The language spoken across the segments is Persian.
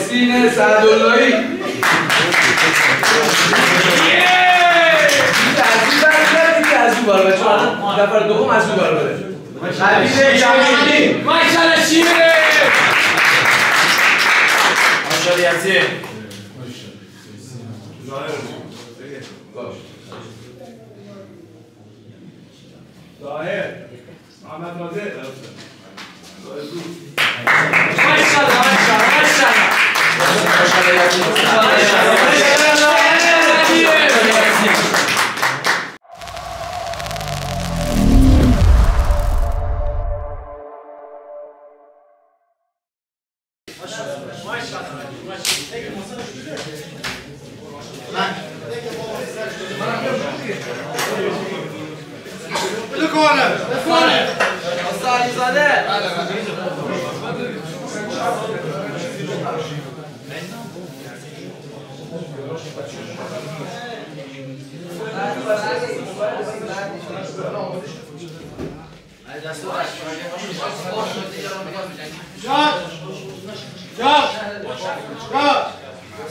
یاسین سعداللهی از اون بار بچه نفر دوم از اون بار بره حبیب جمیلی ماشاءالله شیره ماشاءالله یاسین ظاهر محمد ناظر ماشاءالله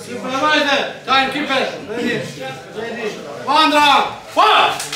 Supervisor, timekeeper, ready. One round, fight!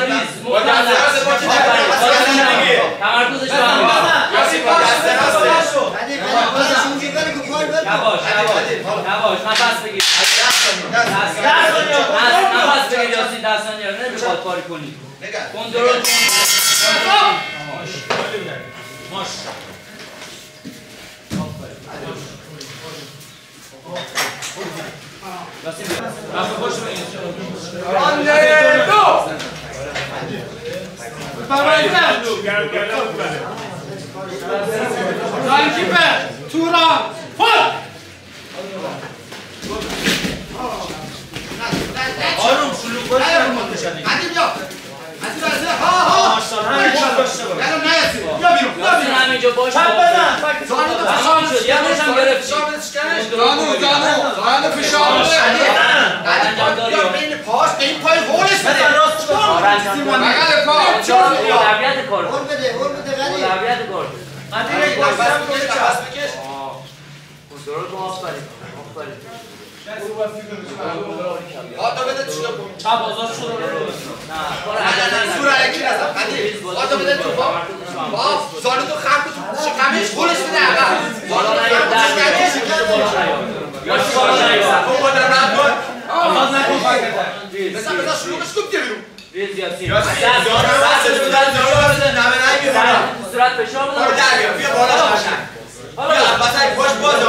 ریز تمرکزش رو هم نباش نفس بگیر نفس بگیر یاسین 10 ثانیه نمیخواد کاری کنی کنترل کن آروم شلوغ باشه علی بیا علی بیا ها بیا بیرون همینجا باش تمام شد یه مشم گرفتی زانو فشار بیا بین پاش به این پای هولش بده راست بغل پا اولویت کار هول بده غنی اولویت کار نفس بکش کنترل کن آفرین آتا بده تو چپ آزاد شد نه سور علیکی نزن قدی آتا بده تو با زانو تو خم تو شکمش هولش بده عقب بالا نیاد یا شما نیاد آواز نکن بزن شلوغش کن بیا بیرون ریز یاسین صورت فشار بده بیا بالا بیا بسای پشت باز از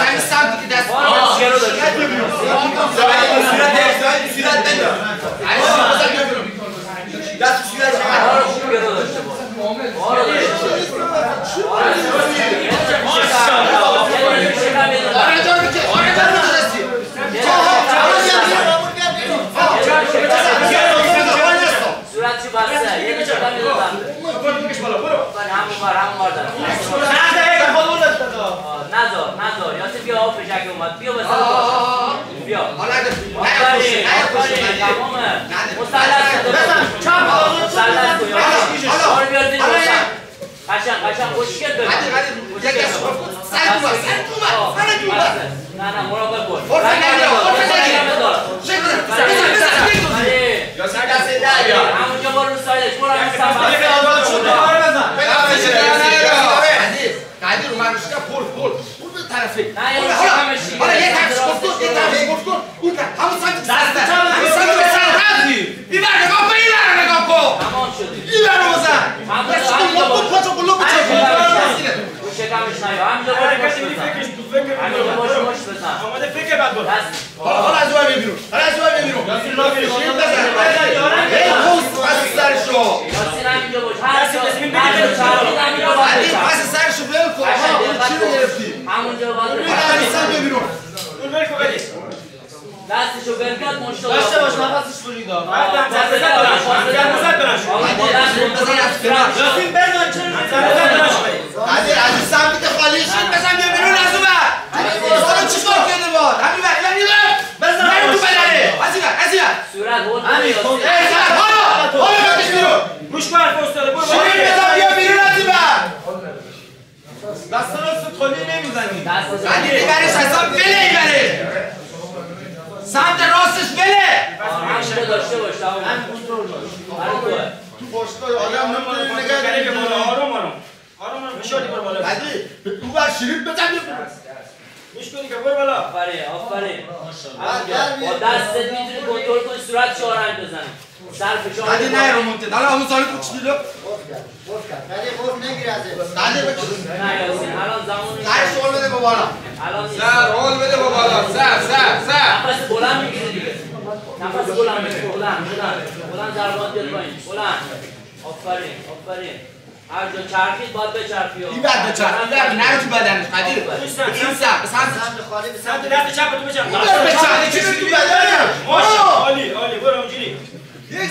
همین سمتی که دست سیرت بندار دست سیرت صورت چی بسته یه چکم میدادم همون بار دارم نذار یاسین بیا آف فشک اومد بیا بسر بیا آفرین تمامه مسلط کن آره بیار دید قشنگ خوشگل ببین نه مراقب باش همونجا برو رو سایدش برو همون قدی رو من روشکه پول به طرفی نه یه شکمشی حالا یه طرفش گفت کن اون که همون سمت همون سمت به سر رفتی این بر نگاه کن این بر نگاه کن تمام شدی این بر رو بزن همونجا رو شکمش نیا همینجا باش بزن آماده فکر بعد برو حالا از اون بیرون یاسین را بیرون پس سرشو یاسین همینجا باش همینجا باش پس سرشو بلو کن چی رو گرفتی همونجا باش بیرون اون ول کن بدی دستشو برکت مشتو داشته باش نفسش برید یاسین بزن از سمت خالی شد بزن بیا بیرون از اون بر چی کار کرده باد همین بر بزن تو بدنه از این صورت هول حالا بکش بیرون گوش کن حرف استاده برو شیرین بزن بیا بیرون از این بر دست راست خالی نمیزنی بعدی برش حساب بله این بره سمت راستش بله همینجا داشته باش تو باشگاه آدم نمیتونه نگه که بالا آروم فشار دی برو بالا بعدی تو بر شیرین بزن بیا بیرون گوش کنی که برو بالا آفرین با دستت میتونی کنترل کنی صورت شارنگ بزنی سر فشار بعدی نه رو منتد حالا همون سالی تو چی بیلو ولی خوف نگیر ازش بعدی بکش نه یاسین الان زمانی سر شغل بده با بالا الان نیست سر رول بده با بالا سر نفس بلند میگیری دیگه نفس بلند میگیری بلند ضربات بیاد پایین بلند آفرین هر جا چرخید باید بچرخی این بعد بچرخی نرو تو بدنش قدیر این سمت به سمت خالی به سمت دست چپ تو بچرخ این بر بچرخی چی تو بدنش ماشاءالله عالی برو اونجوری یک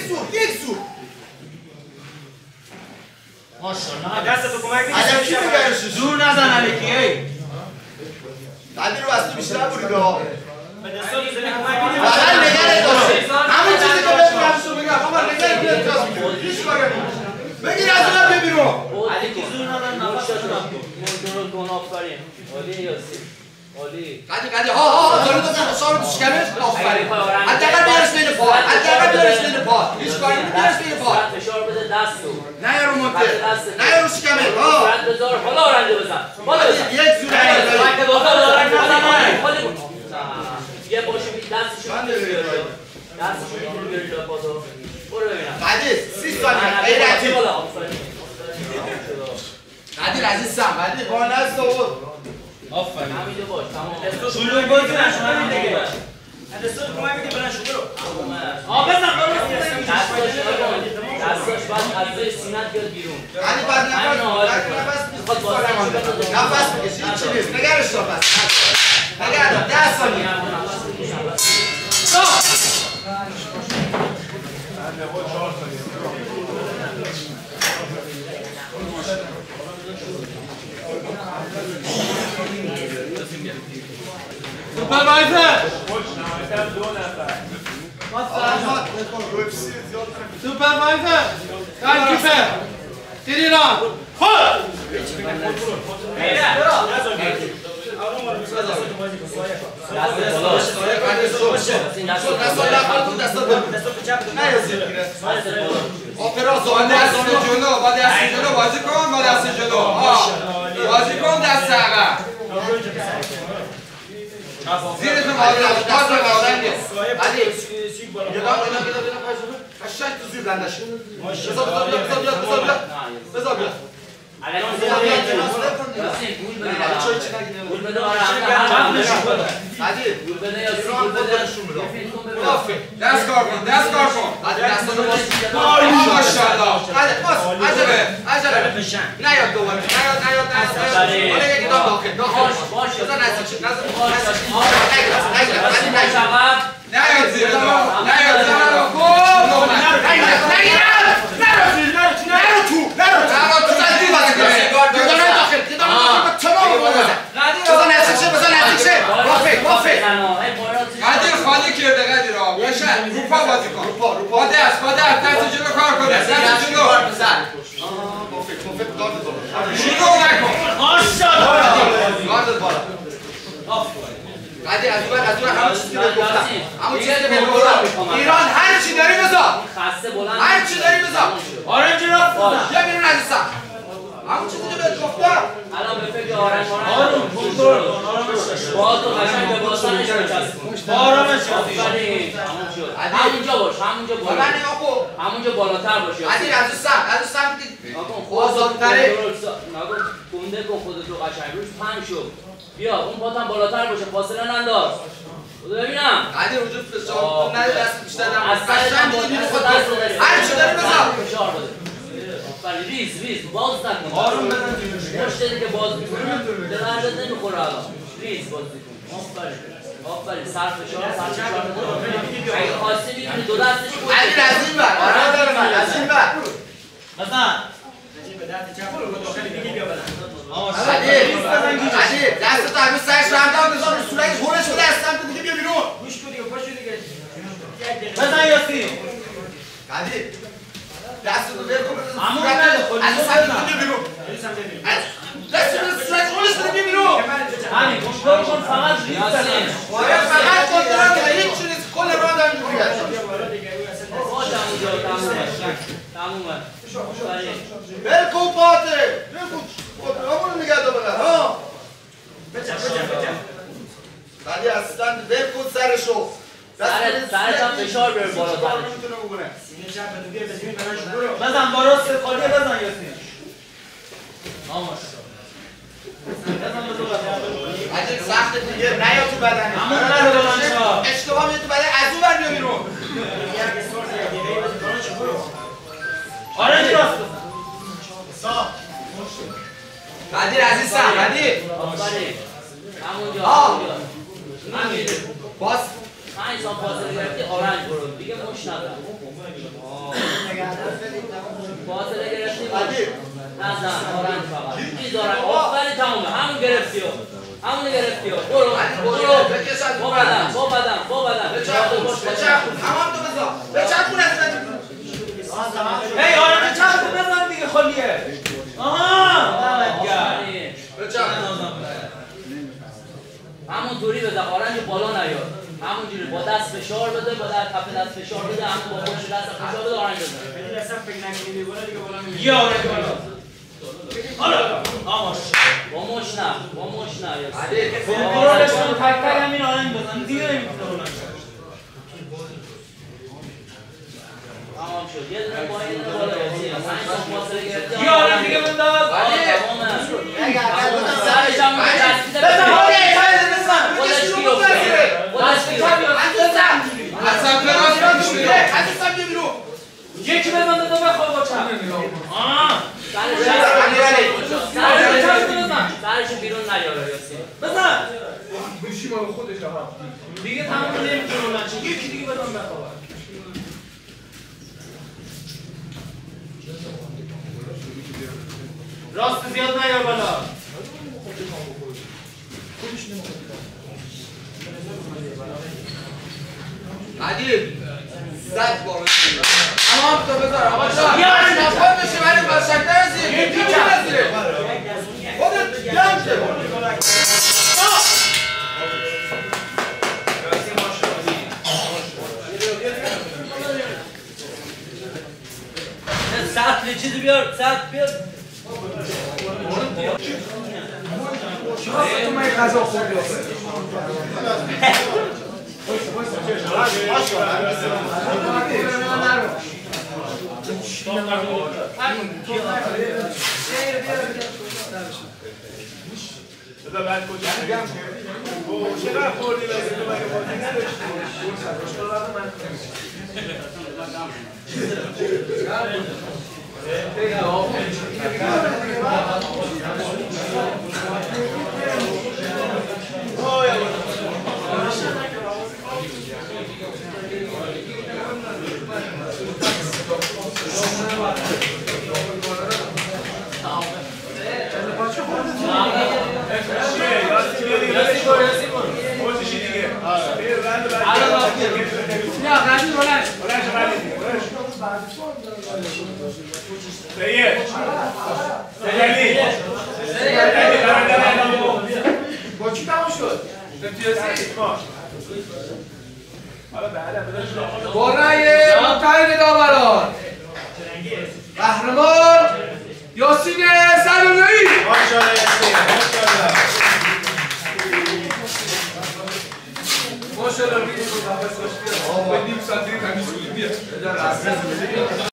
سو ماشاءالله دستتو کمک میدی عجب کی بگرش زور نزن علیکی ای قدیر رو از تو بیشتر برید ها به دستات زنی کمک میدی بغل نگرت داشته همون چیزی که بهت نفسو بگم بابا نگرت بیاد داشت هیچ کاری بگیر از اونم بیا بیرون علیکی زور ندن نفس کنترل کن آفرین عالی یاسین عالی قدی ها دارو سارو تو شکمش آفرین حداقل بیارش بین پا حداقل بیارش بین پا هیچ کاری نمی‌کنش بین پا فشار بده دستو نه یارو مونته نه یارو شکمه ها بعد بذار حالا آرنده بزن بالا بزن یک زور یه باشه دستشو می‌گیری دستشو می‌گیری بازو برو ببینم قدی 30 ثانیه غیر عجیب بالا قدی عزیزم قدی قانع است آفرین همینجا باش تمام شروع بازی نشون دیگه دستو کمک میدی بلند شو برو بزن دستاش باید از روی سینت بیاد بیرون قدی بعد نفس بکشی هیچی نیست نگرش دار بس نگر 10 ثانیه سوپروایزر سوپروایزر گالکیپر تیریران خود آپراسیون جلو با دست جلو بازی کن با دست جلو بازی کن دست عقب زیرتون باز قشنگه علی قشنگ تو زیر بندش بذار بیاد دست کار کن دست کار کن ماشاءالله عجبه نیاد دوباره نیاد حالا یکی دام داخل بذار نزدیک نیاد زیر نیاد قدیر خالی کرده قدیر ها بشن روپا بازی کن با دست دست جلو کار کن دست جلو شروع نکن گاردت بالا قدیر از اون همون چیزی که گفتم همون چیزی که گفتم ایران هر چی داری بذار هر چی داری بذار آرنج راست بیا بیرون عزیزم همون چیزی که بهت گفتم الان به فکر آرام کنترل باز تو قشنگ به بازنش بچسبون آرامش آفرین تموم شد همونجا باش همونجا بالا همونجا بالاتر باش عزیز از سمت آزادتره نگو گنده کن خودت رو قشنگ روش پنج شد بیا اون پاتم بالاتر باشه فاصله ننداز خدا ببینم قدیر وجود فشار نده دست بیشتر دم از قشنگ دیدی خود هر چی داری بذار فشار بده ریز باز نکن آروم بزن مشتری که باز میکنه دردت نمیخوره الان ریز باز میکن آفرین سر فشار اگه خواستی میتونی دو دستش کنی علی از این بر از این بر مثلا علی دست تو همین سرش رو همدان بذار رو صورتش هولش بده از سمت دیگه بیا بیرون بزن یاسین علی دست تو بیر کن همون نده خود از سمت دیگه بیرون دست تو صورتش هولش بده بیا بیرون همین کنترل کن فقط ریز بزن فقط کنترل کنه هیچ چیزی کل راه دارم اینجوری هست تمومه بلکن پاته همونو نگه داره ها بعدی اصلا بلکن سرشو سرت هم فشار بره بالا بزن با راست خالی بزن یاسین عجب سخت دیگه نیا تو بدنی همون نره بلند شو اشتباه میاد تو بدن از اون بر بیا بیرون آرنج راست قدیر عزیزم قدیر آفرین همونجا باز 5 سال فاصله گرفتی آرنج برو دیگه مش نداره فاصله گرفتی قدیر نزن آرنج فقط چیز آرنج آفرین تمومه همون گرفتی همون گرفتی برو با بدن همان تو بذار بچرخون از ای آرنج چند بزن دیگه خالیه آها دمت گرم بچرخون فشار بده هم با پشت دست فشار بده آهنگ بزن بدی اصلا فکر نکنی بالا دیگه بالا میگه یا آره بالا حالا آماش با مش نه علی کنترلشون تک تک همین آهنگ بزن دیگه نمیتونه بلند شه تمام شد یه دونه با یه دونه بالا یاسین 5 تا فاصله گرفتی یه آهنگ دیگه بنداز علی تمامه سرش هم چسبیده بزن بابا بزن خودش گیر افتاده خودش گیر افتاده اصلا فراز بیرون اصلا بیرون یکی بزن تو بخواب با چپ سرش بیرون نیاره یاسین بزن گوشی مال خودش ها دیگه تمام نمیتونه بلند شه یکی دیگه بزن بخواب راست زیاد نیار بالا علی زد با من تمام تو بذار آقا جان یا خود بشه ولی باشکتر از این چی نزدیه خودت جمع شه سطل چیزی بیار سطل بیار تو من غذا خوردی بعد کجا میگم چقدر خوردی لازم تو مگه بازی نداشتی با چی تمام شد؟ با رأی متحد داوران قهرمان یاسین سلوله‌ای ماشاءالله یاسین ماشاءالله ماشاءالله